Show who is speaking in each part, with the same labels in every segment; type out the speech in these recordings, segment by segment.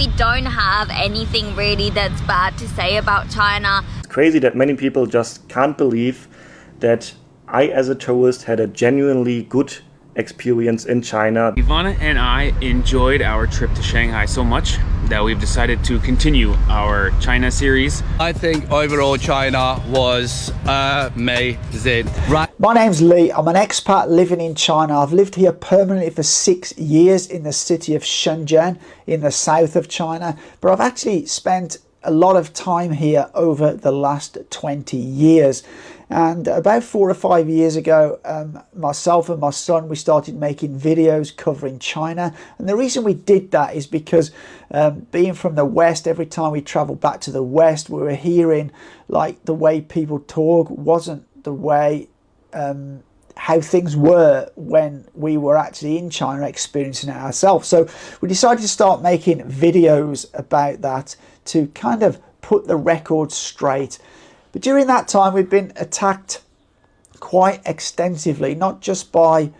Speaker 1: we don't have anything really that's bad to say about China.
Speaker 2: It's crazy that many people just can't believe that I, as a tourist, had a genuinely good experience in China.
Speaker 3: Ivana and I enjoyed our trip to Shanghai so much that we've decided to continue our China series.
Speaker 4: I think overall China was amazing. Right.
Speaker 5: My name's Lee. I'm an expat living in China. I've lived here permanently for 6 years in the city of Shenzhen in the south of China, but I've actually spent a lot of time here over the last 20 years. And about 4 or 5 years ago, myself and my son, we started making videos covering China. And the reason we did that is because being from the West, every time we traveled back to the West, we were hearing like the way people talk wasn't the way how things were when we were actually in China experiencing it ourselves. So we decided to start making videos about that to kind of put the record straight. But during that time, we've been attacked quite extensively, not just by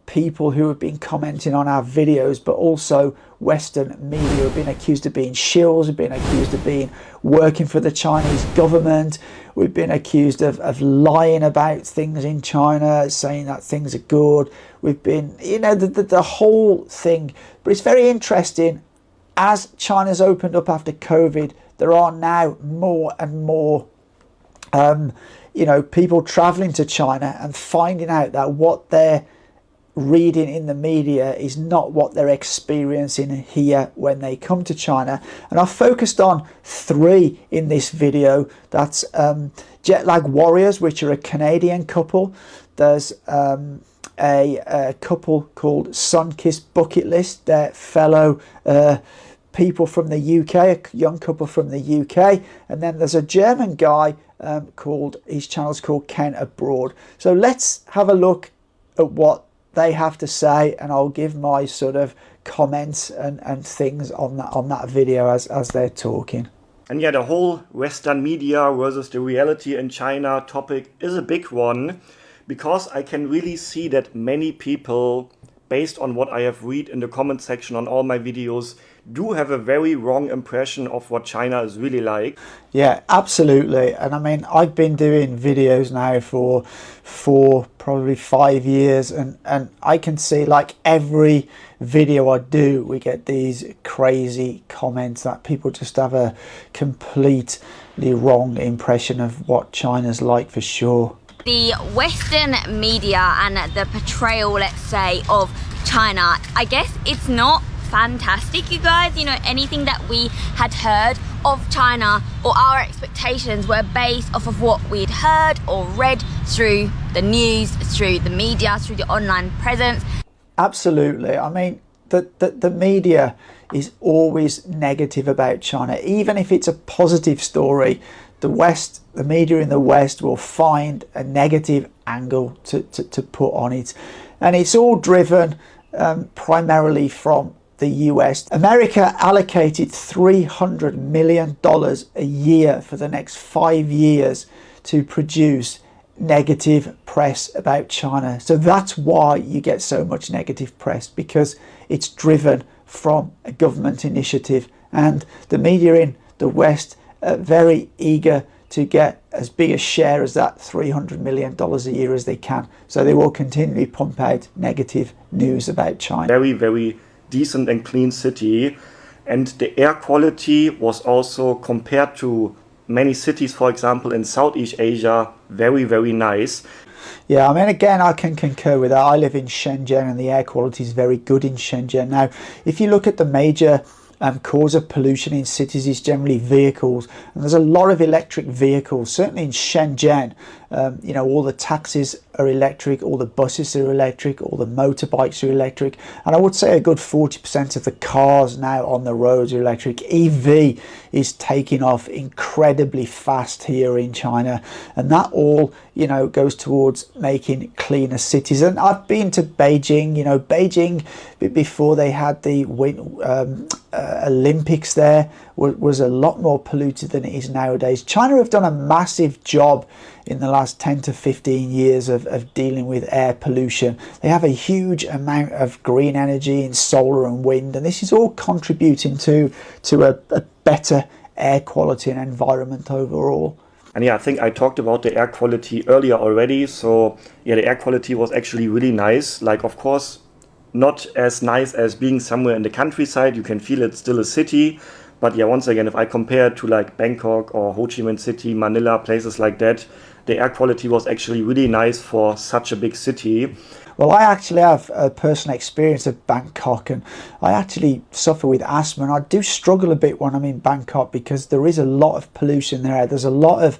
Speaker 5: people who have been commenting on our videos, but also Western media who have been accused of being shills, have been accused of being working for the Chinese government. We've been accused of lying about things in China, saying that things are good. We've been, you know, the whole thing. But it's very interesting. As China's opened up after COVID, there are now more and more you know, people traveling to China and finding out that what they're reading in the media is not what they're experiencing here when they come to China. And I've focused on 3 in this video. That's Jet Lag Warriors, which are a Canadian couple. There's a couple called Sunkissed Bucket List. They're fellow people from the UK, a young couple from the UK. And then there's a German guy called, his channel's called Ken Abroad. So let's have a look at what they have to say, and I'll give my sort of comments and things on that video as they're talking.
Speaker 2: And yeah, the whole Western media versus the reality in China topic is a big one, because I can really see that many people, based on what I have read in the comment section on all my videos, do have a very wrong impression of what China is really like.
Speaker 5: Yeah, absolutely. And I mean, I've been doing videos now for probably 5 years, and I can see, like, every video I do, we get these crazy comments that people just have a completely wrong impression of what China's like, for sure.
Speaker 1: The Western media and the portrayal, let's say, of China, I guess it's not fantastic, you guys. You know, anything that we had heard of China, or our expectations, were based off of what we'd heard or read through the news, through the media, through the online presence.
Speaker 5: Absolutely. I mean, the media is always negative about China. Even if it's a positive story, the media in the West will find a negative angle to put on it. And it's all driven primarily from the US. America allocated $300 million a year for the next 5 years to produce negative press about China. So that's why you get so much negative press, because it's driven from a government initiative, and the media in the West are very eager to get as big a share as that $300 million a year as they can. So they will continually pump out negative news about China.
Speaker 2: Very, very decent and clean city. And the air quality was also, compared to many cities, for example, in Southeast Asia, very, very nice.
Speaker 5: Yeah, I mean, again, I can concur with that. I live in Shenzhen, and the air quality is very good in Shenzhen. Now, if you look at the major cause of pollution in cities, is generally vehicles, and there's a lot of electric vehicles. Certainly in Shenzhen, you know, all the taxis are electric, all the buses are electric, all the motorbikes are electric, and I would say a good 40% of the cars now on the roads are electric. EV is taking off incredibly incredibly fast here in China, and that all, you know, goes towards making cleaner cities. And I've been to Beijing. You know, Beijing, before they had the Olympics there, was a lot more polluted than it is nowadays. China have done a massive job in the last 10 to 15 years of dealing with air pollution. They have a huge amount of green energy in solar and wind, and this is all contributing to a better air quality and environment overall.
Speaker 2: And yeah, I think I talked about the air quality earlier already. So yeah, the air quality was actually really nice. Like, of course, not as nice as being somewhere in the countryside. You can feel it's still a city. But yeah, once again, if I compare it to like Bangkok or Ho Chi Minh City, Manila, places like that, the air quality was actually really nice for such a big city.
Speaker 5: Well, I actually have a personal experience of Bangkok, and I actually suffer with asthma, and I do struggle a bit when I'm in Bangkok because there is a lot of pollution there. There's a lot of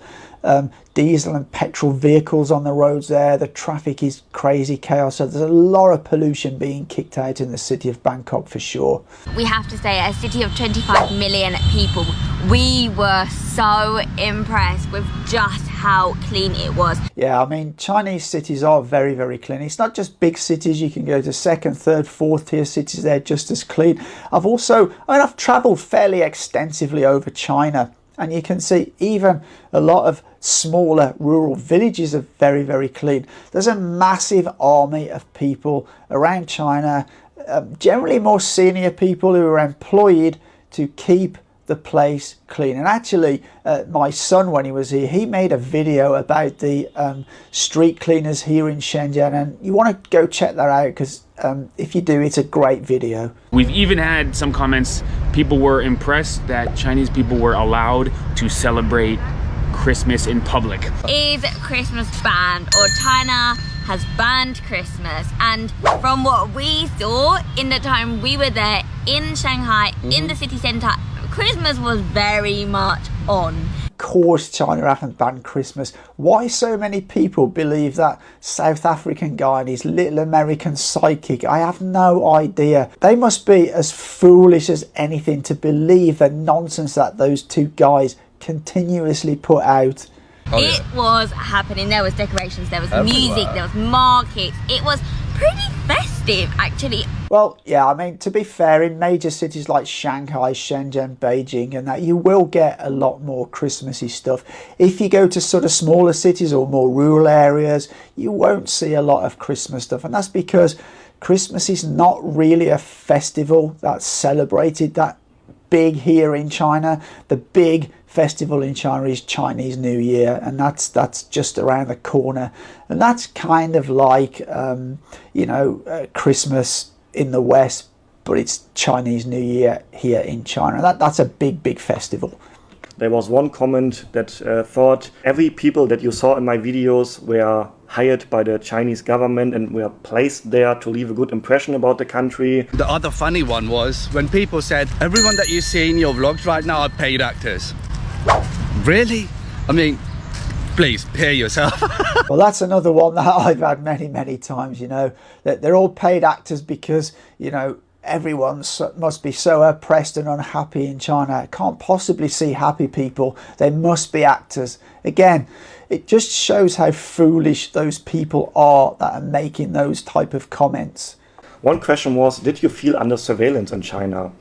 Speaker 5: diesel and petrol vehicles on the roads there. The traffic is crazy chaos. So there's a lot of pollution being kicked out in the city of Bangkok for sure.
Speaker 1: We have to say, a city of 25 million people, we were so impressed with just how clean it was.
Speaker 5: Yeah, I mean, Chinese cities are very, very clean. It's not just big cities. You can go to second, third, fourth tier cities. They're just as clean. I've travelled fairly extensively over China, and you can see even a lot of smaller rural villages are very, very clean. There's a massive army of people around China, generally more senior people who are employed to keep the place clean. And actually, my son, when he was here, he made a video about the street cleaners here in Shenzhen, and you want to go check that out because if you do, it's a great video.
Speaker 3: We've even had some comments. People were impressed that Chinese people were allowed to celebrate Christmas in public.
Speaker 1: Is Christmas banned, or China has banned Christmas? And from what we saw in the time we were there in Shanghai, in the city centre, Christmas was very much on.
Speaker 5: Of course China haven't banned Christmas. Why so many people believe that South African guy and his little American sidekick? I have no idea. They must be as foolish as anything to believe the nonsense that those two guys continuously put out.
Speaker 1: It was happening. There was decorations, there was music, there was markets. It was pretty festive, actually.
Speaker 5: Well, yeah, I mean, to be fair, in major cities like Shanghai, Shenzhen, Beijing and that, you will get a lot more Christmassy stuff. If you go to sort of smaller cities or more rural areas, you won't see a lot of Christmas stuff. And that's because Christmas is not really a festival that's celebrated that big here in China. The big festival in China is Chinese New Year, and that's just around the corner, and that's kind of like Christmas in the West, but it's Chinese New Year here in China. That's a big festival.
Speaker 2: There was one comment that thought every people that you saw in my videos were hired by the Chinese government and were placed there to leave a good impression about the country.
Speaker 4: The other funny one was when people said, everyone that you see in your vlogs right now are paid actors. Really? I mean, please, hear yourself.
Speaker 5: Well, that's another one that I've had many times, that they're all paid actors because, everyone must be so oppressed and unhappy in China. I can't possibly see happy people. They must be actors. Again, it just shows how foolish those people are that are making those type of comments.
Speaker 2: One question was, did you feel under surveillance in China?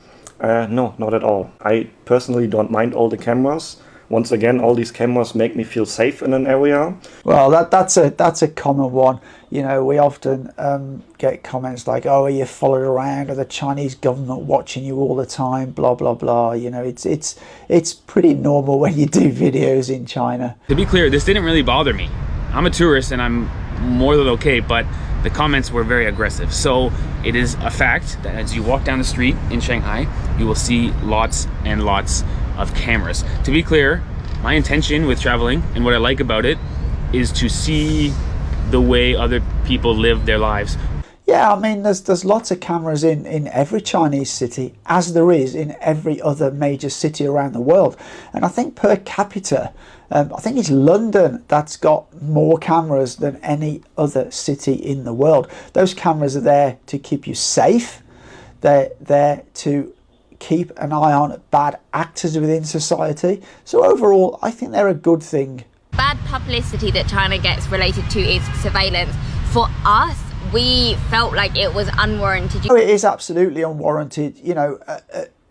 Speaker 2: No, not at all. I personally don't mind all the cameras. Once again, all these cameras make me feel safe in an area.
Speaker 5: Well, that's a common one. We often get comments like, "Oh, are you followed around? Or the Chinese government watching you all the time?" Blah blah blah. It's pretty normal when you do videos in China.
Speaker 3: To be clear, this didn't really bother me. I'm a tourist and I'm more than okay, but the comments were very aggressive. So it is a fact that as you walk down the street in Shanghai, you will see lots and lots of cameras. To be clear, my intention with traveling and what I like about it is to see the way other people live their lives.
Speaker 5: Yeah, I mean, there's lots of cameras in every Chinese city, as there is in every other major city around the world. And I think per capita, I think it's London that's got more cameras than any other city in the world. Those cameras are there to keep you safe. They're there to keep an eye on bad actors within society. So overall, I think they're a good thing.
Speaker 1: Bad publicity that China gets related to its surveillance, for us, we felt like it was unwarranted.
Speaker 5: It is absolutely unwarranted. You know,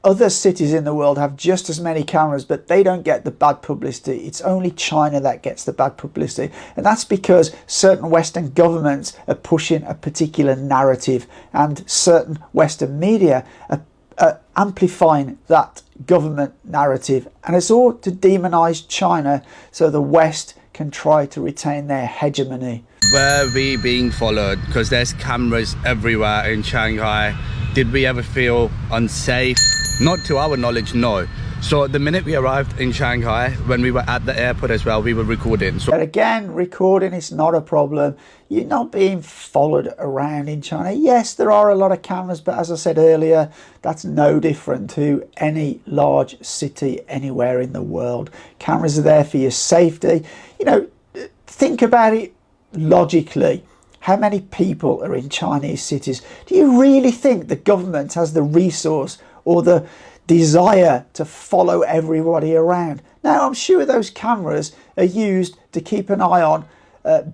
Speaker 5: other cities in the world have just as many cameras, but they don't get the bad publicity. It's only China that gets the bad publicity. And that's because certain Western governments are pushing a particular narrative, and certain Western media are amplifying that government narrative. And it's all to demonize China so the West can try to retain their hegemony.
Speaker 4: Were we being followed? Because there's cameras everywhere in Shanghai. Did we ever feel unsafe? Not to our knowledge, no. So the minute we arrived in Shanghai, when we were at the airport as well, we were recording. So
Speaker 5: but again, recording is not a problem. You're not being followed around in China. Yes, there are a lot of cameras, but as I said earlier, that's no different to any large city anywhere in the world. Cameras are there for your safety. You know, think about it logically. How many people are in Chinese cities? Do you really think the government has the resource or the desire to follow everybody around? Now, I'm sure those cameras are used to keep an eye on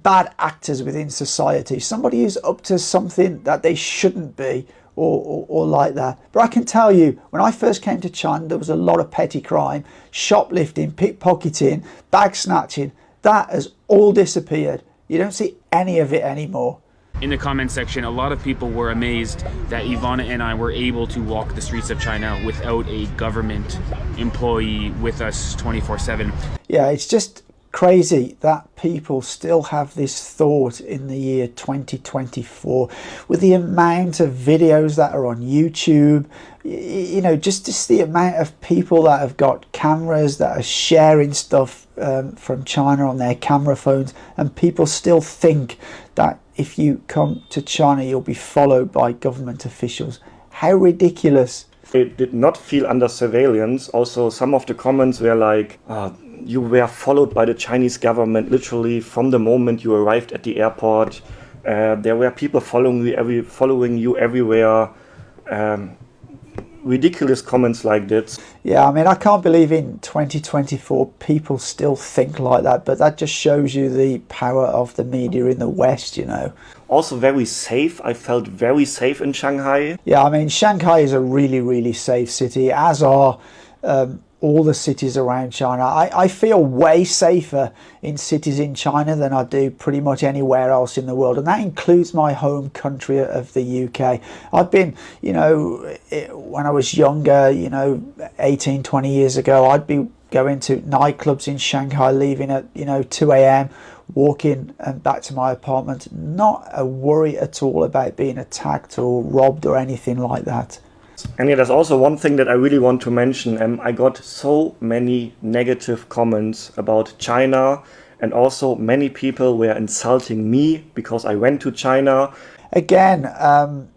Speaker 5: bad actors within society, somebody who's up to something that they shouldn't be, or like that. But I can tell you, when I first came to China, there was a lot of petty crime, shoplifting, pickpocketing, bag snatching. That has all disappeared. You don't see any of it anymore.
Speaker 3: In the comment section, a lot of people were amazed that Ivana and I were able to walk the streets of China without a government employee with us 24/7.
Speaker 5: Yeah, it's just crazy that people still have this thought in the year 2024 with the amount of videos that are on YouTube. You know, just the amount of people that have got cameras that are sharing stuff from China on their camera phones, and people still think that if you come to China you'll be followed by government officials. How ridiculous.
Speaker 2: It did not feel under surveillance. Also, some of the comments were like, you were followed by the Chinese government literally from the moment you arrived at the airport. There were people following you everywhere. Ridiculous comments like this.
Speaker 5: Yeah, I mean, I can't believe in 2024 people still think like that, but that just shows you the power of the media in the West, you know.
Speaker 2: Also very safe. I felt very safe in Shanghai.
Speaker 5: Yeah, I mean, Shanghai is a really, really safe city, as are all the cities around China. I feel way safer in cities in China than I do pretty much anywhere else in the world, and that includes my home country of the UK. I've been, you know, when I was younger, you know, 18, 20 years ago, I'd be going to nightclubs in Shanghai, leaving at, you know, 2 a.m, walking back to my apartment. Not a worry at all about being attacked or robbed or anything like that.
Speaker 2: And yeah, there's also one thing that I really want to mention. I got so many negative comments about China, and also many people were insulting me because I went to China.
Speaker 5: Again,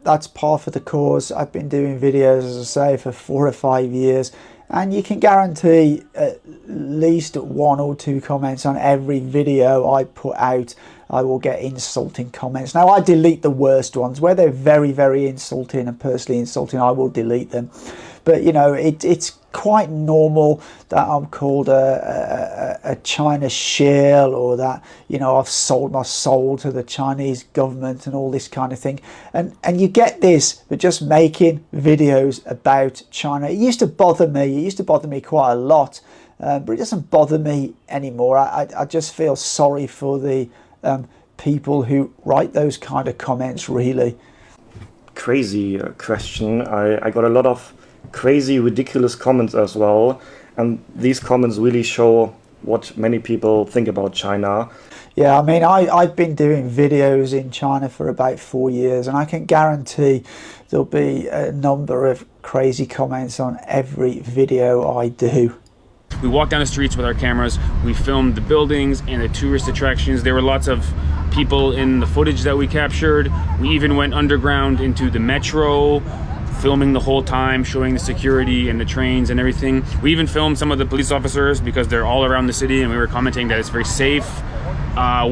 Speaker 5: that's par for the course. I've been doing videos, as I say, for 4 or 5 years, and you can guarantee at least 1 or 2 comments on every video I put out. I will get insulting comments. Now, I delete the worst ones. Where they're very, very insulting and personally insulting, I will delete them. But, you know, it's quite normal that I'm called a China shill, or that, you know, I've sold my soul to the Chinese government and all this kind of thing. And you get this for just making videos about China. It used to bother me. It used to bother me quite a lot. But it doesn't bother me anymore. I just feel sorry for the people who write those kind of comments, really.
Speaker 2: Crazy question. I got a lot of crazy, ridiculous comments as well, and these comments really show what many people think about China.
Speaker 5: Yeah, I mean, I've been doing videos in China for about 4 years, and I can guarantee there'll be a number of crazy comments on every video I do.
Speaker 3: We walked down the streets with our cameras, we filmed the buildings and the tourist attractions. There were lots of people in the footage that we captured. We even went underground into the metro, filming the whole time, showing the security and the trains and everything. We even filmed some of the police officers because they're all around the city, and we were commenting that it's very safe.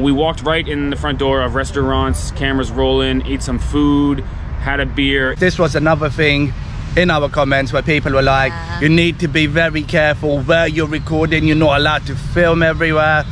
Speaker 3: We walked right in the front door of restaurants, cameras rolling, ate some food, had a beer.
Speaker 4: this was another thing in our comments where people were like, you need to be very careful where you're recording, you're not allowed to film everywhere.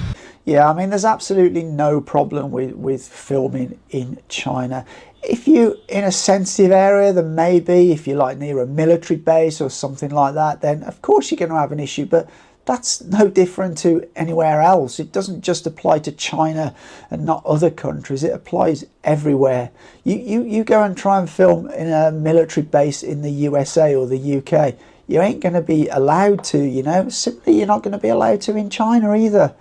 Speaker 5: Yeah, I mean, there's absolutely no problem with filming in China. If you're in a sensitive area, then maybe if you're like near a military base or something like that, then of course you're going to have an issue, but that's no different to anywhere else. It doesn't just apply to China and not other countries. It applies everywhere. You go and try and film in a military base in the USA or the UK, you ain't going to be allowed to, you know. Simply, you're not going to be allowed to in China either.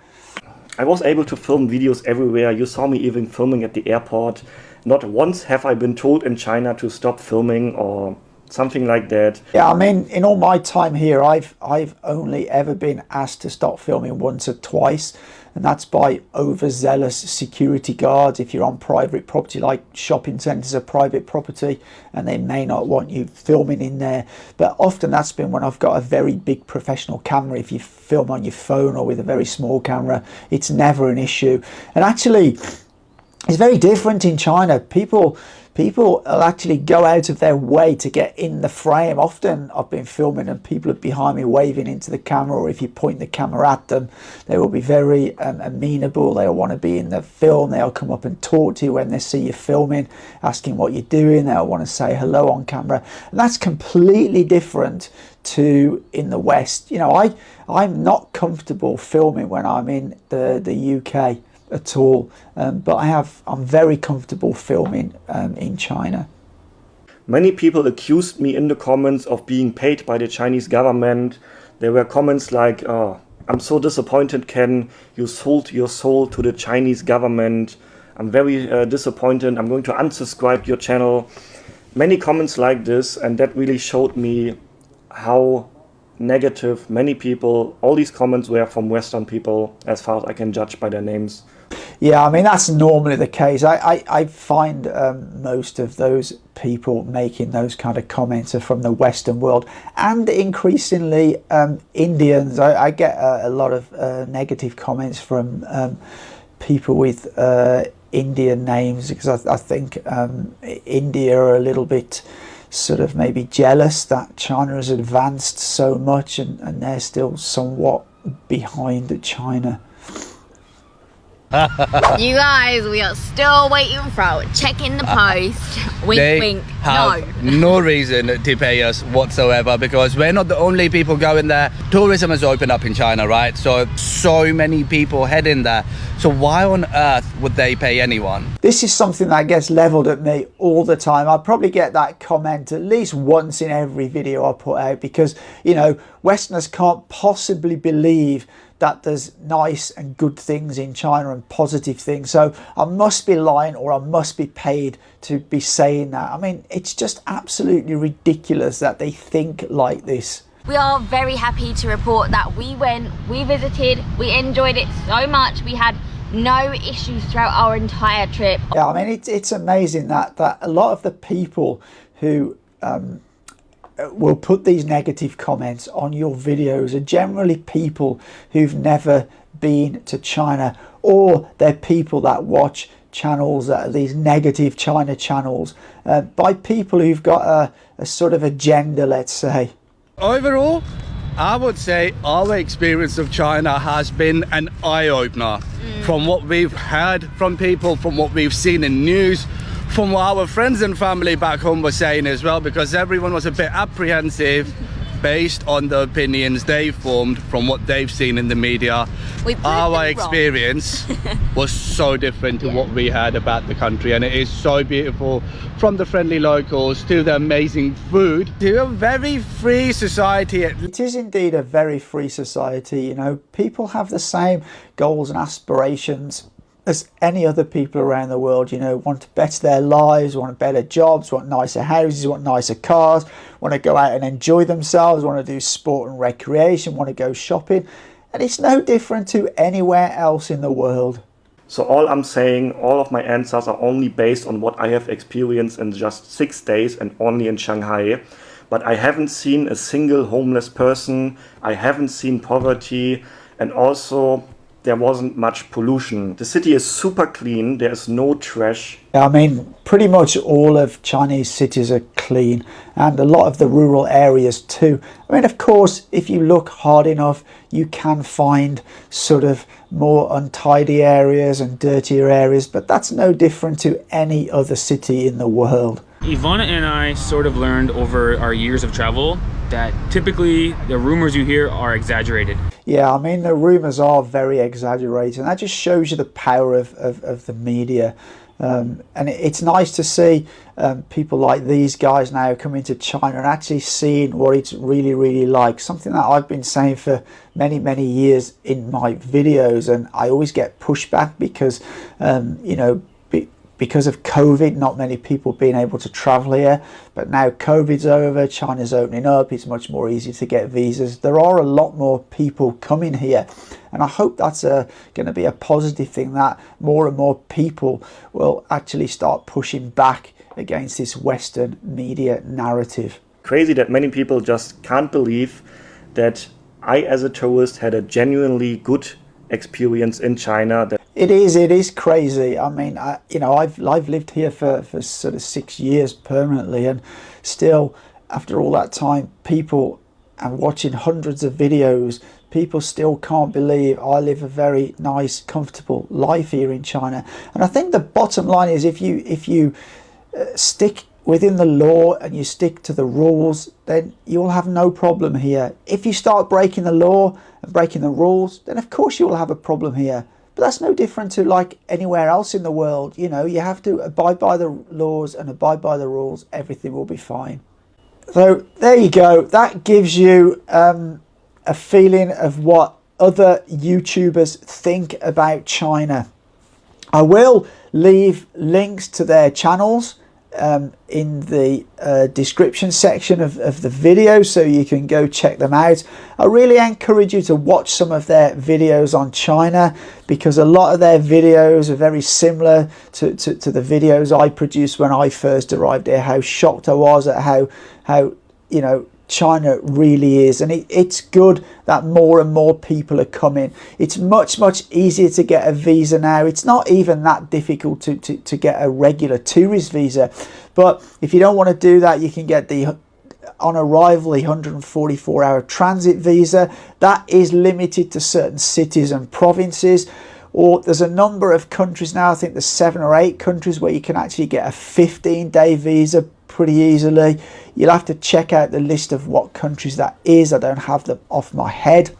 Speaker 2: I was able to film videos everywhere. You saw me even filming at the airport. Not once have I been told in China to stop filming or something like that.
Speaker 5: Yeah, I mean, in all my time here, I've only ever been asked to stop filming once or twice, and that's by overzealous security guards. If you're on private property, like shopping centres are private property, and they may not want you filming in there. But often that's been when I've got a very big professional camera. If you film on your phone or with a very small camera, it's never an issue. And actually, it's very different in China. People will actually go out of their way to get in the frame. Often I've been filming and people are behind me waving into the camera, or if you point the camera at them, they will be very amenable. They'll want to be in the film. They'll come up and talk to you when they see you filming, asking what you're doing. They'll want to say hello on camera. And that's completely different to in the West. You know, I'm not comfortable filming when I'm in the UK at all, but I'm very comfortable filming in China.
Speaker 2: Many people accused me in the comments of being paid by the Chinese government. There were comments like, oh, I'm so disappointed, Ken, you sold your soul to the Chinese government. I'm very disappointed, I'm going to unsubscribe your channel. Many comments like this, and that really showed me how negative many people, all these comments were from Western people, as far as I can judge by their names.
Speaker 5: Yeah, I mean, that's normally the case. I find most of those people making those kind of comments are from the Western world, and increasingly Indians. I get a lot of negative comments from people with Indian names, because I think India are a little bit sort of maybe jealous that China has advanced so much, and they're still somewhat behind China.
Speaker 1: You guys, we are still waiting for our check in the post. Wink,
Speaker 4: They
Speaker 1: wink.
Speaker 4: have
Speaker 1: No.
Speaker 4: no reason to pay us whatsoever, because we're not the only people going there. Tourism has opened up in China, right? So many people heading there. So why on earth would they pay anyone?
Speaker 5: This is something that gets leveled at me all the time. I probably get that comment at least once in every video I put out, because, you know, Westerners can't possibly believe that there's nice and good things in China and positive things. So I must be lying, or I must be paid to be saying that. I mean, it's just absolutely ridiculous that they think like this.
Speaker 1: We are very happy to report that we went, we visited, we enjoyed it so much. We had no issues throughout our entire trip.
Speaker 5: Yeah, I mean, it's amazing that a lot of the people who will put these negative comments on your videos are generally people who've never been to China, or they're people that watch channels that are these negative China channels by people who've got a sort of agenda, let's say.
Speaker 4: Overall, I would say our experience of China has been an eye-opener. From what we've heard from people, from what we've seen in news, from what our friends and family back home were saying as well, because everyone was a bit apprehensive based on the opinions they formed from what they've seen in the media. Our experience was so different to what we heard about the country, and it is so beautiful, from the friendly locals to the amazing food to a very free society.
Speaker 5: It is indeed a very free society. You know, people have the same goals and aspirations as any other people around the world. You know, want to better their lives, want better jobs, want nicer houses, want nicer cars, want to go out and enjoy themselves, want to do sport and recreation, want to go shopping. And it's no different to anywhere else in the world.
Speaker 2: So all I'm saying, all of my answers are only based on what I have experienced in just 6 days and only in Shanghai. But I haven't seen a single homeless person. I haven't seen poverty. And also, there wasn't much pollution. The city is super clean, there's no trash.
Speaker 5: I mean, pretty much all of Chinese cities are clean, and a lot of the rural areas too. I mean, of course, if you look hard enough, you can find sort of more untidy areas and dirtier areas, but that's no different to any other city in the world.
Speaker 3: Ivana and I sort of learned over our years of travel that typically the rumors you hear are exaggerated.
Speaker 5: Yeah, I mean, the rumours are very exaggerated, and that just shows you the power of the media. And it's nice to see people like these guys now coming to China and actually seeing what it's really, really like. Something that I've been saying for many, many years in my videos, and I always get pushback because, you know, because of COVID, not many people being able to travel here. But now COVID's over, China's opening up, it's much more easy to get visas. There are a lot more people coming here. And I hope that's going to be a positive thing, that more and more people will actually start pushing back against this Western media narrative.
Speaker 2: Crazy that many people just can't believe that I, as a tourist, had a genuinely good experience in China.
Speaker 5: It is crazy. I mean, you know, I've lived here for sort of 6 years permanently, and still, after all that time, people are watching hundreds of videos. People still can't believe I live a very nice, comfortable life here in China. And I think the bottom line is, if you stick within the law and you stick to the rules, then you'll have no problem here. If you start breaking the law and breaking the rules, then of course you will have a problem here. But that's no different to like anywhere else in the world. You know, you have to abide by the laws and abide by the rules. Everything will be fine. So there you go. That gives you a feeling of what other YouTubers think about China. I will leave links to their channels in the description section of the video, so you can go check them out. I really encourage you to watch some of their videos on China, because a lot of their videos are very similar to the videos I produced when I first arrived here. How shocked I was at how you know, China really is. And it's good that more and more people are coming. It's much easier to get a visa now. It's not even that difficult to get a regular tourist visa, but if you don't want to do that, you can get the on arrival the 144-hour transit visa. That is limited to certain cities and provinces. Or there's a number of countries now, I think there's 7 or 8 countries where you can actually get a 15-day visa pretty easily. You'll have to check out the list of what countries that is. I don't have them off my head.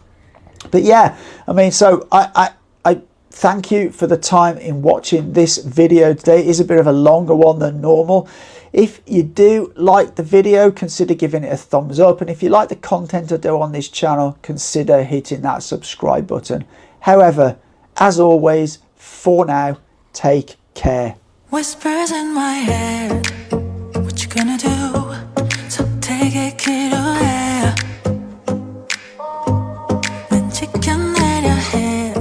Speaker 5: But yeah, I mean, so I thank you for the time in watching this video today. It is a bit of a longer one than normal. If you do like the video, consider giving it a thumbs up. And if you like the content I do on this channel, consider hitting that subscribe button. However, as always, for now, take care.
Speaker 6: Whispers in my head, what you gonna do? So take it, kiddo해. 왠지 껴내려 해.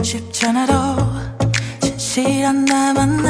Speaker 6: 쉽지 않아도 진실한 나만